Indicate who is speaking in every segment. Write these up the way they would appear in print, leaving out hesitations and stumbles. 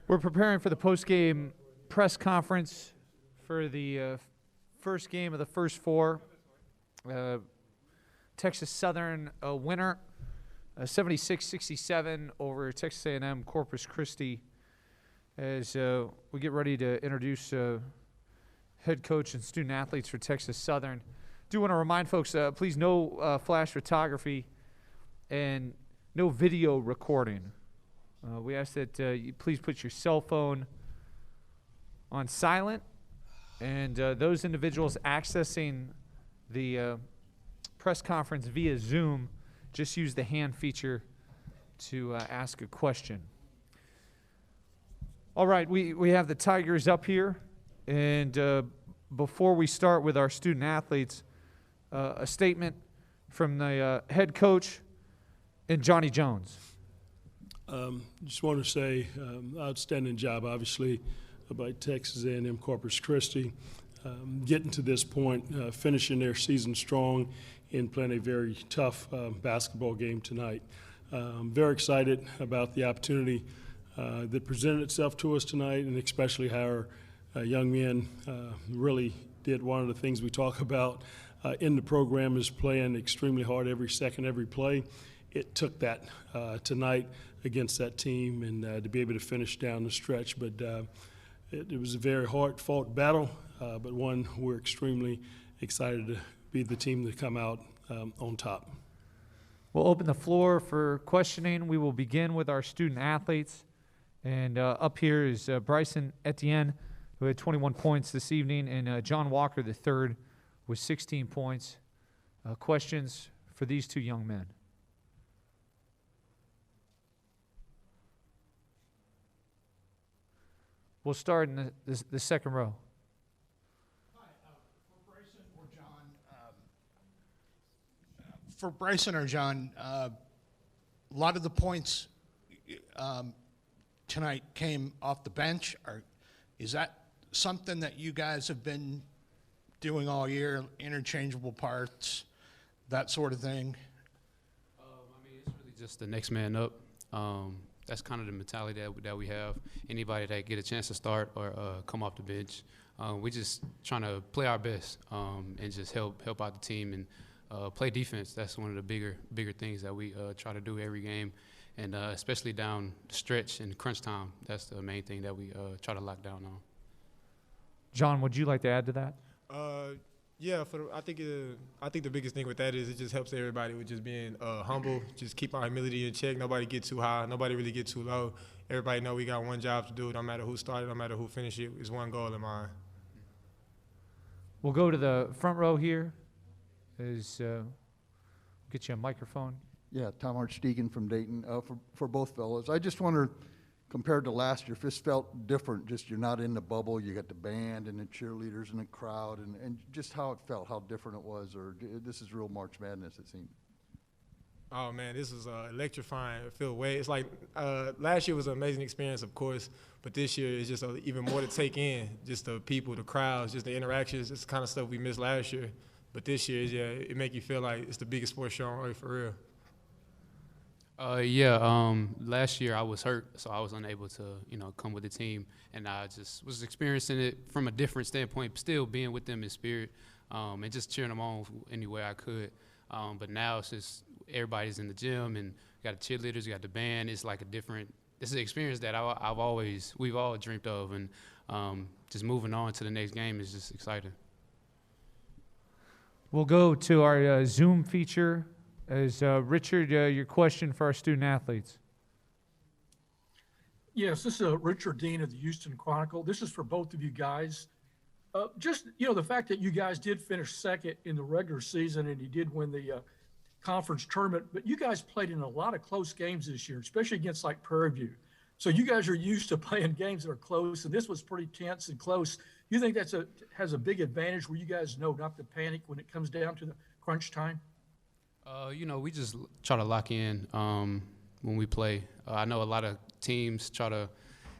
Speaker 1: We're preparing for the post-game press conference for the first game of the first four. Texas Southern winner, 76-67 over Texas A&M Corpus Christi. As we get ready to introduce head coach and student athletes for Texas Southern. Do want to remind folks, please no flash photography and no video recording. We ask that you please put your cell phone on silent, and those individuals accessing the press conference via Zoom, just use the hand feature to ask a question. All right, we have the Tigers up here, and before we start with our student athletes, a statement from the head coach and Johnny Jones.
Speaker 2: Just want to say outstanding job, obviously, by Texas A&M Corpus Christi, getting to this point, finishing their season strong and playing a very tough basketball game tonight. Very excited about the opportunity that presented itself to us tonight, and especially how our young men really did one of the things we talk about in the program is playing extremely hard every second, every play. It took that tonight against that team and to be able to finish down the stretch. But it was a very hard-fought battle, but one we're extremely excited to be the team to come out on top.
Speaker 1: We'll open the floor for questioning. We will begin with our student athletes. And up here is Bryson, Etienne, who had 21 points this evening, and John Walker III with 16 points. Questions for these two young men? We'll start in the second row.
Speaker 3: Hi, for Bryson or John, a lot of the points tonight came off the bench. Is that something that you guys have been doing all year, interchangeable parts, that sort of thing?
Speaker 4: It's really just the next man up. That's kind of the mentality that we have. Anybody that get a chance to start or come off the bench, we just trying to play our best and just help out the team and play defense. That's one of the bigger things that we try to do every game, and especially down the stretch and crunch time. That's the main thing that we try to lock down on.
Speaker 1: John, would you like to add to that?
Speaker 5: Yeah, I think the biggest thing with that is it just helps everybody with just being humble, just keep our humility in check. Nobody get too high, nobody really get too low. Everybody know we got one job to do. No matter who started, no matter who finished it, it's one goal in mind.
Speaker 1: We'll go to the front row here. Get you a microphone.
Speaker 6: Yeah, Tom Hartstegen from Dayton. For both fellows, I just wonder, compared to last year, if this felt different, just you're not in the bubble, you got the band and the cheerleaders and the crowd, and just how it felt, how different it was, or this is real March Madness, it seemed.
Speaker 5: Oh, man, this is electrifying. I feel way. It's like last year was an amazing experience, of course, but this year is just even more to take in, just the people, the crowds, just the interactions. It's the kind of stuff we missed last year. But this year, yeah, it make you feel like it's the biggest sports show on earth, for real.
Speaker 4: Last year I was hurt, so I was unable to, come with the team, and I just was experiencing it from a different standpoint, still being with them in spirit, and just cheering them on any way I could. But now it's just everybody's in the gym, and we got the cheerleaders, we got the band. It's like it's an experience that we've all dreamed of, and just moving on to the next game is just exciting.
Speaker 1: We'll go to our Zoom feature. Richard, your question for our student athletes.
Speaker 7: Yes, this is Richard Dean of the Houston Chronicle. This is for both of you guys. The fact that you guys did finish second in the regular season and you did win the conference tournament, but you guys played in a lot of close games this year, especially against like Prairie View. So you guys are used to playing games that are close, and this was pretty tense and close. You think has a big advantage where you guys know not to panic when it comes down to the crunch time?
Speaker 4: We just try to lock in when we play. I know a lot of teams try to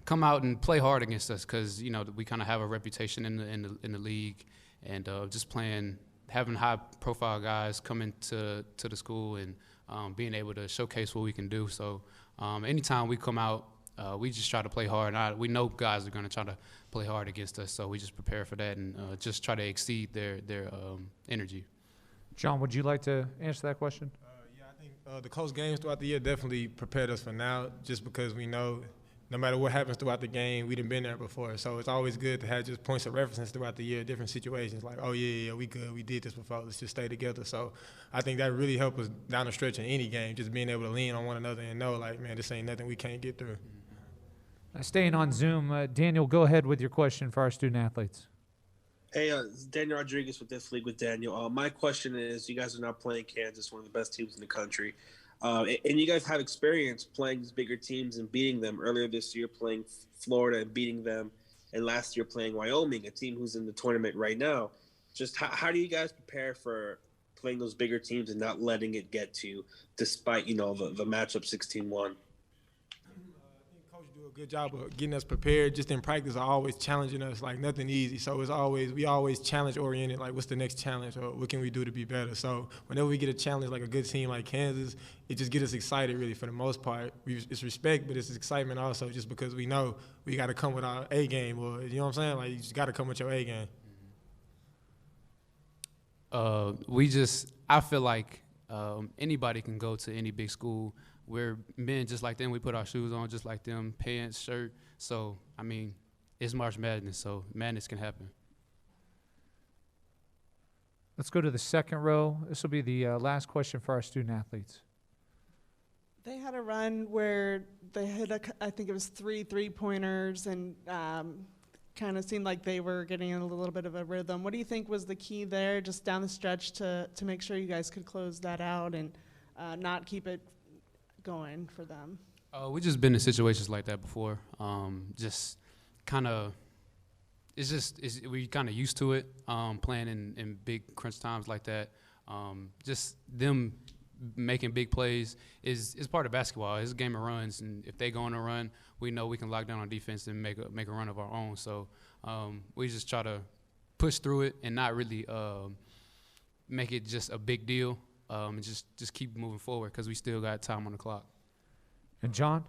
Speaker 4: come out and play hard against us because we kind of have a reputation in the league, and just having high-profile guys come into the school and being able to showcase what we can do. So anytime we come out we just try to play hard. We know guys are going to try to play hard against us, so we just prepare for that and just try to exceed their energy.
Speaker 1: John, would you like to answer that question?
Speaker 5: Yeah, I think the close games throughout the year definitely prepared us for now, just because we know no matter what happens throughout the game, we done been there before. So it's always good to have just points of reference throughout the year, different situations. Like, oh, yeah, we good. We did this before. Let's just stay together. So I think that really helped us down the stretch in any game, just being able to lean on one another and know, like, man, this ain't nothing we can't get through.
Speaker 1: Staying on Zoom, Daniel, go ahead with your question for our student athletes.
Speaker 8: Hey, it's Daniel Rodriguez with This League with Daniel. My question is, you guys are now playing Kansas, one of the best teams in the country. And you guys have experience playing these bigger teams and beating them. Earlier this year playing Florida and beating them, and last year playing Wyoming, a team who's in the tournament right now. Just how do you guys prepare for playing those bigger teams and not letting it get to you, despite, the matchup 16-1?
Speaker 5: Do a good job of getting us prepared. Just in practice, are always challenging us, like nothing easy. So we always challenge oriented, like what's the next challenge or what can we do to be better. So whenever we get a challenge like a good team like Kansas, it just gets us excited really for the most part. It's respect, but it's excitement also, just because we know we got to come with our A game, or you know what I'm saying? Like you just got to come with your A game.
Speaker 4: I feel like anybody can go to any big school. We're men just like them. We put our shoes on just like them, pants, shirt. So, I mean, it's March Madness, so madness can happen.
Speaker 1: Let's go to the second row. This will be the last question for our student athletes.
Speaker 9: They had a run where they hit, I think it was 3 3-pointers, and kind of seemed like they were getting in a little bit of a rhythm. What do you think was the key there, just down the stretch, to make sure you guys could close that out and not keep it going for them?
Speaker 4: We just been in situations like that before. Just kind of, we kind of used to it, playing in big crunch times like that. Just them making big plays is part of basketball. It's a game of runs, and if they go on a run, we know we can lock down on defense and make a run of our own. So we just try to push through it and not really make it just a big deal. And just keep moving forward because we still got time on the clock.
Speaker 1: And John?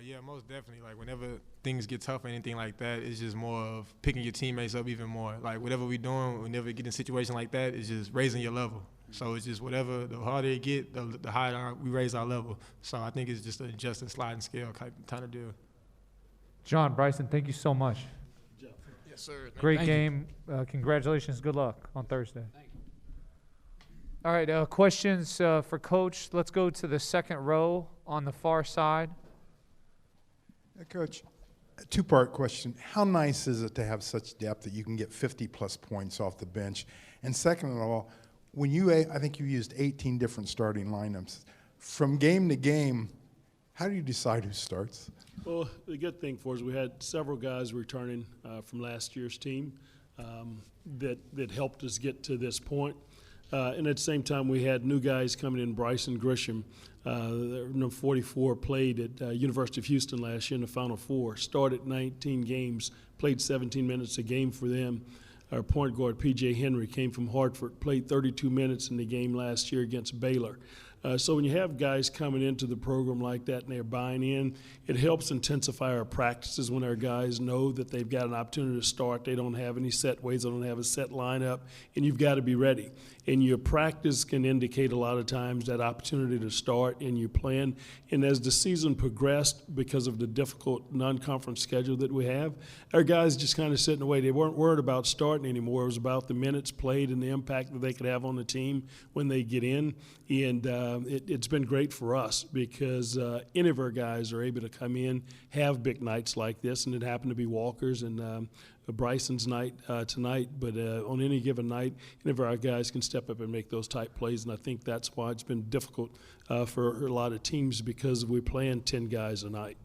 Speaker 5: Yeah, most definitely. Like whenever things get tough or anything like that, it's just more of picking your teammates up even more. Like whatever we're doing, whenever we get in a situation like that, it's just raising your level. So it's just whatever, the harder it get, the higher we raise our level. So I think it's just a sliding scale kind of deal.
Speaker 1: John, Bryson, thank you so much.
Speaker 4: Yes, sir.
Speaker 1: Great game. Congratulations. Good luck on Thursday. All right, questions for Coach. Let's go to the second row on the far side.
Speaker 10: Coach, a two-part question. How nice is it to have such depth that you can get 50-plus points off the bench? And second of all, I think you used 18 different starting lineups. From game to game, how do you decide who starts?
Speaker 2: Well, the good thing for us, we had several guys returning from last year's team that helped us get to this point. And at the same time, we had new guys coming in. Bryson Grisham, number 44, played at University of Houston last year in the Final Four, started 19 games, played 17 minutes a game for them. Our point guard, P.J. Henry, came from Hartford, played 32 minutes in the game last year against Baylor. So when you have guys coming into the program like that and they're buying in, it helps intensify our practices when our guys know that they've got an opportunity to start. They don't have any set ways, they don't have a set lineup, and you've got to be ready. And your practice can indicate a lot of times that opportunity to start in your plan. And as the season progressed, because of the difficult non-conference schedule that we have, our guys just kind of sitting away. They weren't worried about starting anymore. It was about the minutes played and the impact that they could have on the team when they get in. And it's been great for us because any of our guys are able to come in, have big nights like this, and it happened to be Walker's and Bryson's night tonight. But on any given night, any of our guys can step up and make those type plays, and I think that's why it's been difficult for a lot of teams because we're playing 10 guys a night.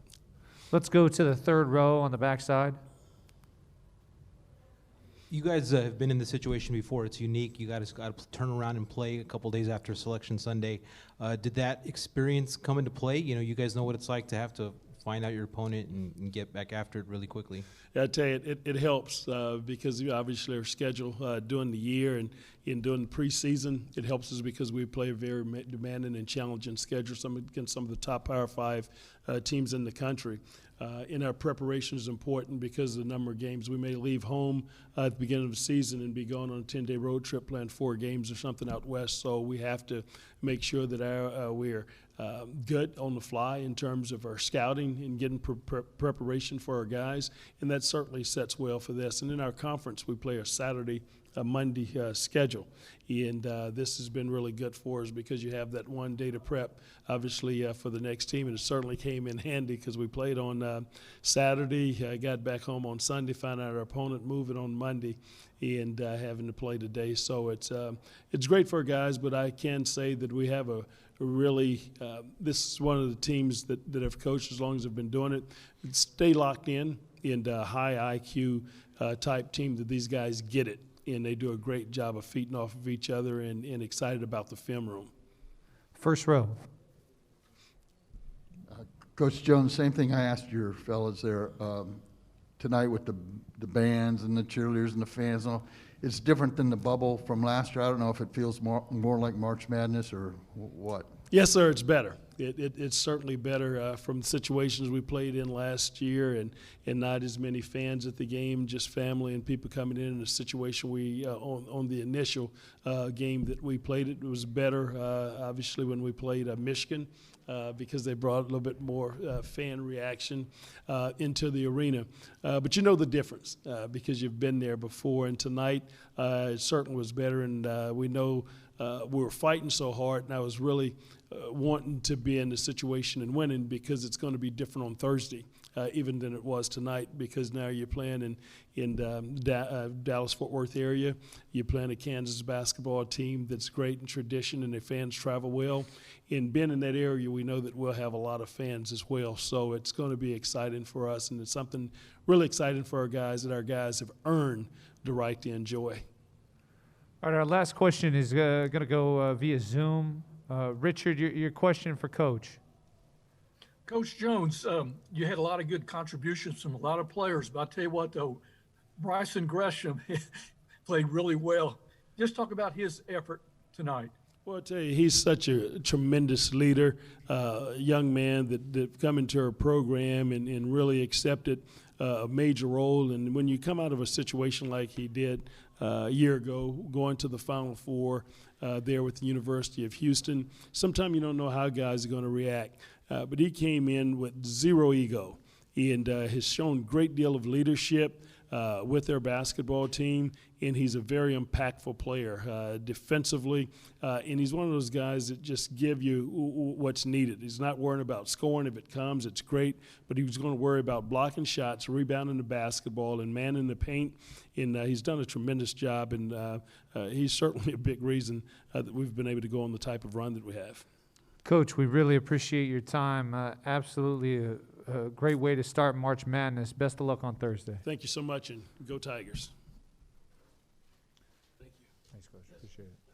Speaker 1: Let's go to the third row on the backside.
Speaker 11: You guys have been in this situation before. It's unique. You guys got to turn around and play a couple days after Selection Sunday. Did that experience come into play? You know, you guys know what it's like to have to find out your opponent and get back after it really quickly.
Speaker 2: Yeah, I tell you, it helps because you obviously are scheduled during the year and during the preseason. It helps us because we play a very demanding and challenging schedule against some of the top Power 5 teams in the country. in our preparation is important because of the number of games. We may leave home at the beginning of the season and be going on a 10-day road trip, playing 4 games or something out west. So we have to make sure that we're good on the fly in terms of our scouting and getting preparation for our guys, and that certainly sets well for this. And in our conference, we play a Monday schedule, and this has been really good for us because you have that one day to prep, obviously, for the next team, and it certainly came in handy because we played on Saturday, got back home on Sunday, found out our opponent moving on Monday, and having to play today. So it's great for our guys, but I can say that we have a really this is one of the teams that have coached as long as they've been doing it. Stay locked in, and high IQ type team that these guys get it, and they do a great job of feeding off of each other and excited about the film room.
Speaker 1: First row.
Speaker 6: Coach Jones, same thing I asked your fellas there tonight with the bands and the cheerleaders and the fans and all. It's different than the bubble from last year. I don't know if it feels more like March Madness or what.
Speaker 2: Yes, sir, it's better. It's certainly better from the situations we played in last year, and not as many fans at the game, just family and people coming in a situation we on the initial game that we played. It was better, obviously, when we played Michigan. Because they brought a little bit more fan reaction into the arena. But you know the difference because you've been there before. And tonight it certainly was better. And we know we were fighting so hard, and I was really wanting to be in the situation and winning because it's going to be different on Thursday. Even than it was tonight, because now you're playing in Dallas-Fort Worth area. You're playing a Kansas basketball team that's great in tradition, and their fans travel well. And being in that area, we know that we'll have a lot of fans as well. So it's going to be exciting for us, and it's something really exciting for our guys that our guys have earned the right to enjoy.
Speaker 1: All right, our last question is going to go via Zoom. Richard, your question for Coach.
Speaker 7: Coach Jones, you had a lot of good contributions from a lot of players, but I'll tell you what, though, Bryson Gresham played really well. Just talk about his effort tonight.
Speaker 2: Well, I'll tell you, he's such a tremendous leader, young man that come into our program and really accepted a major role. And when you come out of a situation like he did a year ago, going to the Final Four there with the University of Houston, sometimes you don't know how guys are going to react. But he came in with zero ego and has shown a great deal of leadership with their basketball team, and he's a very impactful player defensively, and he's one of those guys that just give you what's needed. He's not worrying about scoring. If it comes, it's great, but he was going to worry about blocking shots, rebounding the basketball, and manning the paint, and he's done a tremendous job, and he's certainly a big reason that we've been able to go on the type of run that we have.
Speaker 1: Coach, we really appreciate your time. Absolutely a great way to start March Madness. Best of luck on Thursday.
Speaker 2: Thank you so much, and go Tigers. Thank you.
Speaker 1: Thanks, Coach. Appreciate it.